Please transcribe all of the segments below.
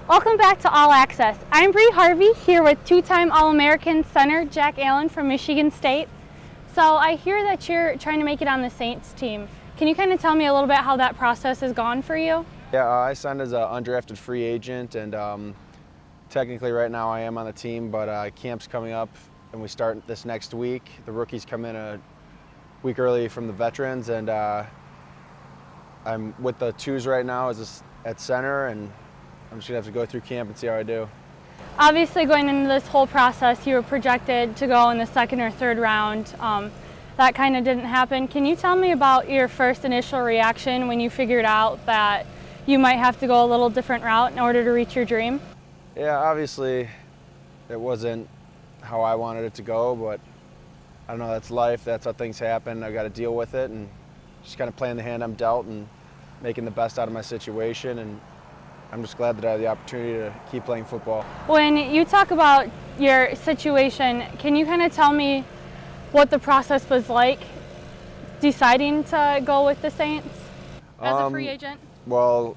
Welcome back to All Access. I'm Harvey here with two-time All-American center Jack Allen from Michigan State. So I hear that you're trying to make it on the Saints team. Can you kind of tell me a little bit how that process has gone for you? Yeah, I signed as an undrafted free agent, and technically right now I am on the team, but camp's coming up and we start this next week. The rookies come in a week early from the veterans, and I'm with the twos right now at center, and I'm just gonna have to go through camp and see how I do. Obviously, going into this whole process, you were projected to go in the second or third round. That kind of didn't happen. Can you tell me about your first initial reaction when you figured out that you might have to go a little different route in order to reach your dream? Yeah, obviously it wasn't how I wanted it to go, but I don't know, that's life, that's how things happen. I've got to deal with it and just kind of playing the hand I'm dealt and making the best out of my situation, and I'm just glad that I had the opportunity to keep playing football. When you talk about your situation, can you kind of tell me what the process was like deciding to go with the Saints as a free agent? Well,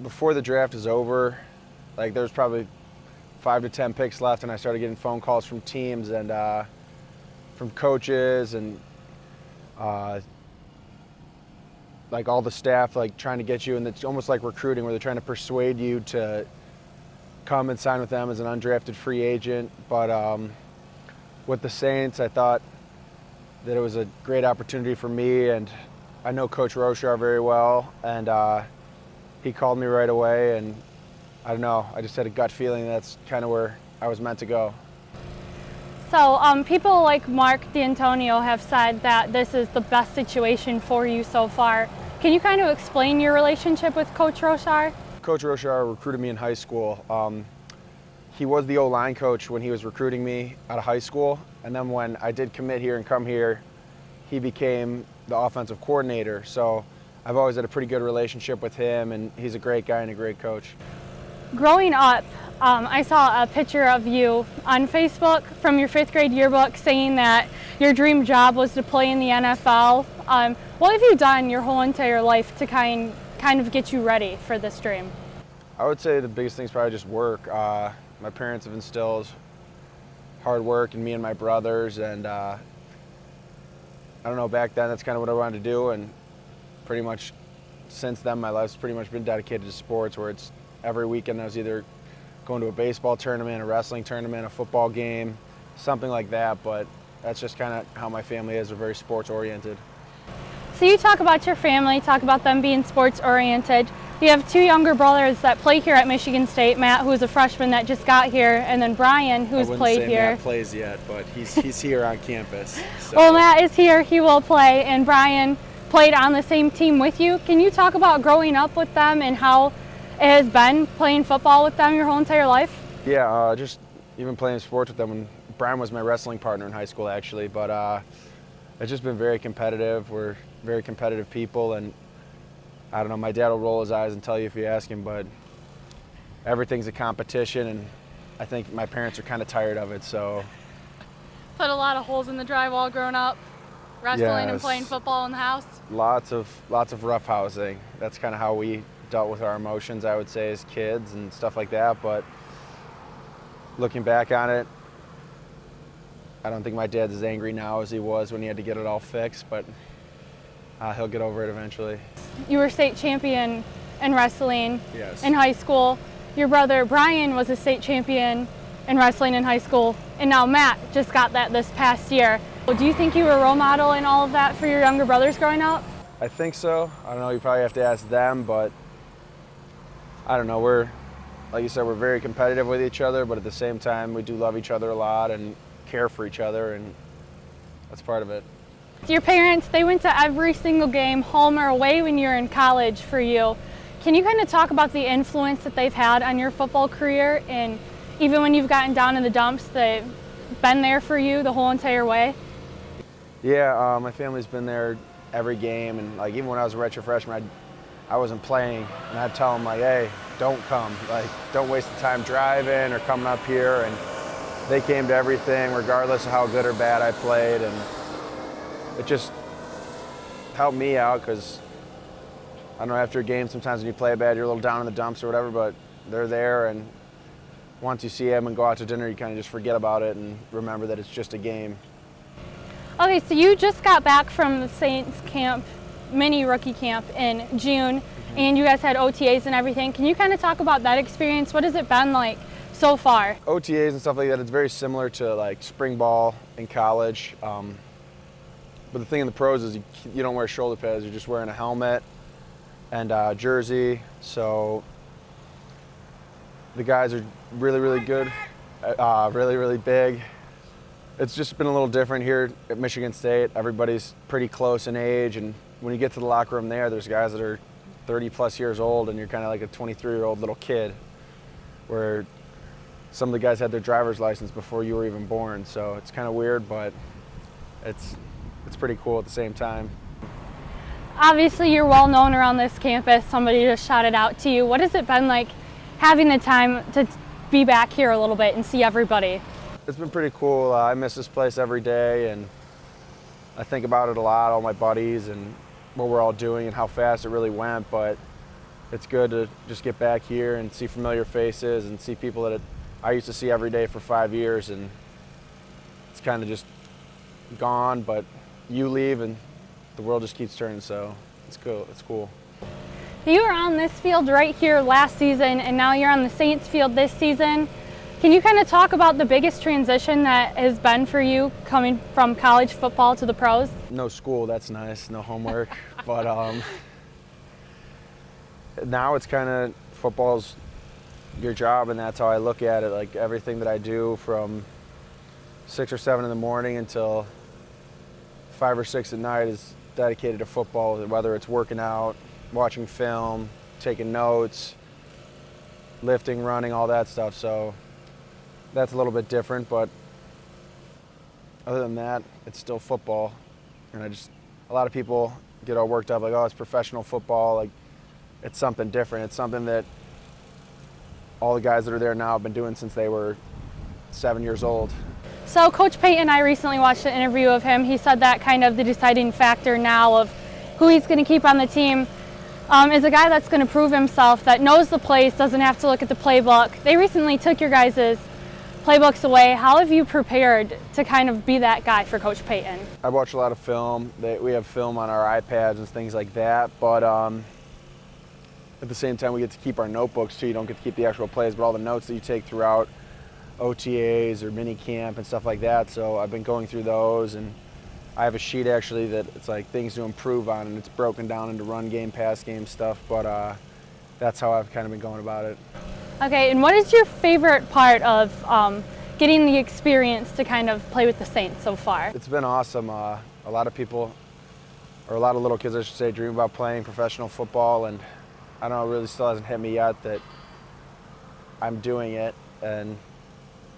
before the draft is over, like there's probably 5 to 10 picks left, and I started getting phone calls from teams and from coaches and like all the staff, like trying to get you, and it's almost like recruiting where they're trying to persuade you to come and sign with them as an undrafted free agent. But with the Saints, I thought that it was a great opportunity for me, and I know Coach Roshar very well, and he called me right away, and I don't know, I just had a gut feeling that's kind of where I was meant to go. So people like Mark D'Antonio have said that this is the best situation for you so far. Can you kind of explain your relationship with Coach Roshar? Coach Roshar recruited me in high school. He was the O-line coach when he was recruiting me out of high school, and then when I did commit here and come here, he became the offensive coordinator. So I've always had a pretty good relationship with him, and he's a great guy and a great coach. Growing up, I saw a picture of you on Facebook from your 5th grade yearbook saying that your dream job was to play in the NFL. What have you done your whole entire life to kind of get you ready for this dream? I would say the biggest thing is probably just work. My parents have instilled hard work in me and my brothers, and I don't know, back then that's kind of what I wanted to do, and pretty much since then my life's pretty much been dedicated to sports, where it's every weekend I was either going to a baseball tournament, a wrestling tournament, a football game, something like that, but that's just kind of how my family is. We're very sports oriented. So you talk about your family, talk about them being sports oriented. You have 2 younger brothers that play here at Michigan State, Matt, who's a freshman that just got here, and then Brian, who's played here. Matt plays yet, but he's here on campus. So. Well, Matt is here, he will play, and Brian played on the same team with you. Can you talk about growing up with them and how it has been playing football with them your whole entire life? Yeah, just even playing sports with them. When Brian was my wrestling partner in high school, actually, but it's just been very competitive. We're very competitive people, and I don't know, my dad will roll his eyes and tell you if you ask him, but everything's a competition, and I think my parents are kind of tired of it, so. Put a lot of holes in the drywall growing up, wrestling and playing football in the house? Lots of roughhousing. That's kind of how we dealt with our emotions, I would say, as kids and stuff like that, but looking back on it, I don't think my dad's as angry now as he was when he had to get it all fixed, but he'll get over it eventually. You were state champion in wrestling Yes. in high school. Your brother Brian was a state champion in wrestling in high school, and now Matt just got that this past year. Do you think you were a role model in all of that for your younger brothers growing up? I think so. I don't know, you probably have to ask them, but I don't know, we're, like you said, we're very competitive with each other, but at the same time, we do love each other a lot and care for each other, and that's part of it. Your parents, they went to every single game, home or away, when you were in college for you. Can you kind of talk about the influence that they've had on your football career, and even when you've gotten down in the dumps, they've been there for you the whole entire way? Yeah, my family's been there every game, and like even when I was a redshirt freshman, I wasn't playing, and I'd tell them like, hey, don't come, like don't waste the time driving or coming up here, and they came to everything regardless of how good or bad I played, and it just helped me out, because I don't know, after a game sometimes when you play bad you're a little down in the dumps or whatever, but they're there, and once you see them and go out to dinner, you kind of just forget about it and remember that it's just a game. Okay, so you just got back from the Saints camp, mini rookie camp in June, and you guys had OTAs and everything. Can you kind of talk about that experience? What has it been like so far? OTAs and stuff like that, it's very similar to like spring ball in college. But the thing in the pros is you don't wear shoulder pads, you're just wearing a helmet and a jersey. So the guys are really, really good, really, really big. It's just been a little different here at Michigan State. Everybody's pretty close in age, and when you get to the locker room there's guys that are 30 plus years old, and you're kind of like a 23-year-old little kid, where some of the guys had their driver's license before you were even born. So it's kind of weird, but it's pretty cool at the same time. Obviously, you're well known around this campus. Somebody just shouted out to you. What has it been like having the time to be back here a little bit and see everybody? It's been pretty cool. I miss this place every day, and I think about it a lot, all my buddies and what we're all doing and how fast it really went. But it's good to just get back here and see familiar faces and see people that I used to see every day for 5 years, and it's kind of just gone, but you leave and the world just keeps turning, so it's cool. It's cool. You were on this field right here last season, and now you're on the Saints field this season. Can you kind of talk about the biggest transition that has been for you coming from college football to the pros? No school, that's nice, no homework. But now it's kind of, football's your job, and that's how I look at it. Like everything that I do from 6 or 7 in the morning until 5 or 6 at night is dedicated to football, whether it's working out, watching film, taking notes, lifting, running, all that stuff. So that's a little bit different, but other than that, it's still football. And a lot of people get all worked up like, oh, it's professional football. Like, it's something different. It's something that all the guys that are there now have been doing since they were 7 years old. So Coach Payton and I recently watched an interview of him. He said that kind of the deciding factor now of who he's going to keep on the team is a guy that's going to prove himself, that knows the place, doesn't have to look at the playbook. They recently took your guys' playbooks away. How have you prepared to kind of be that guy for Coach Payton? I watch a lot of film. We have film on our iPads and things like that, but at the same time we get to keep our notebooks too. You don't get to keep the actual plays, but all the notes that you take throughout OTAs or mini camp and stuff like that. So I've been going through those, and I have a sheet actually that it's like things to improve on, and it's broken down into run game, pass game stuff, but that's how I've kind of been going about it. Okay, and what is your favorite part of getting the experience to kind of play with the Saints so far? It's been awesome. A lot of people, or a lot of little kids I should say, dream about playing professional football, and I don't know, it really still hasn't hit me yet that I'm doing it, and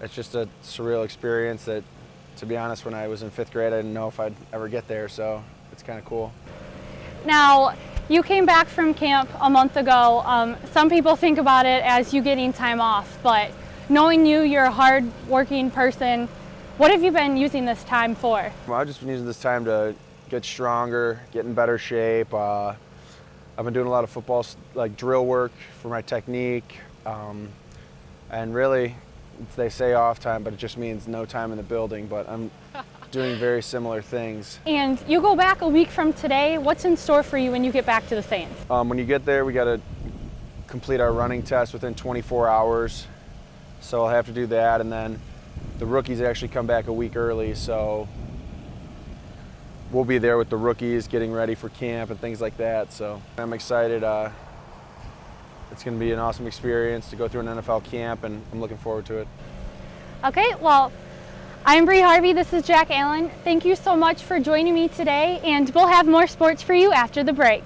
it's just a surreal experience that, to be honest, when I was in 5th grade, I didn't know if I'd ever get there, so it's kind of cool. Now, you came back from camp a month ago. Some people think about it as you getting time off, but knowing you're a hard-working person, what have you been using this time for? Well, I've just been using this time to get stronger, get in better shape. I've been doing a lot of football, like drill work for my technique, and really, they say off time, but it just means no time in the building, but I'm doing very similar things. And you go back a week from today. What's in store for you when you get back to the Saints? When you get there, we got to complete our running test within 24 hours. So I'll have to do that, and then the rookies actually come back a week early, so we'll be there with the rookies getting ready for camp and things like that. So I'm excited. It's going to be an awesome experience to go through an NFL camp, and I'm looking forward to it. Okay, well, I'm Harvey. This is Jack Allen. Thank you so much for joining me today, and we'll have more sports for you after the break.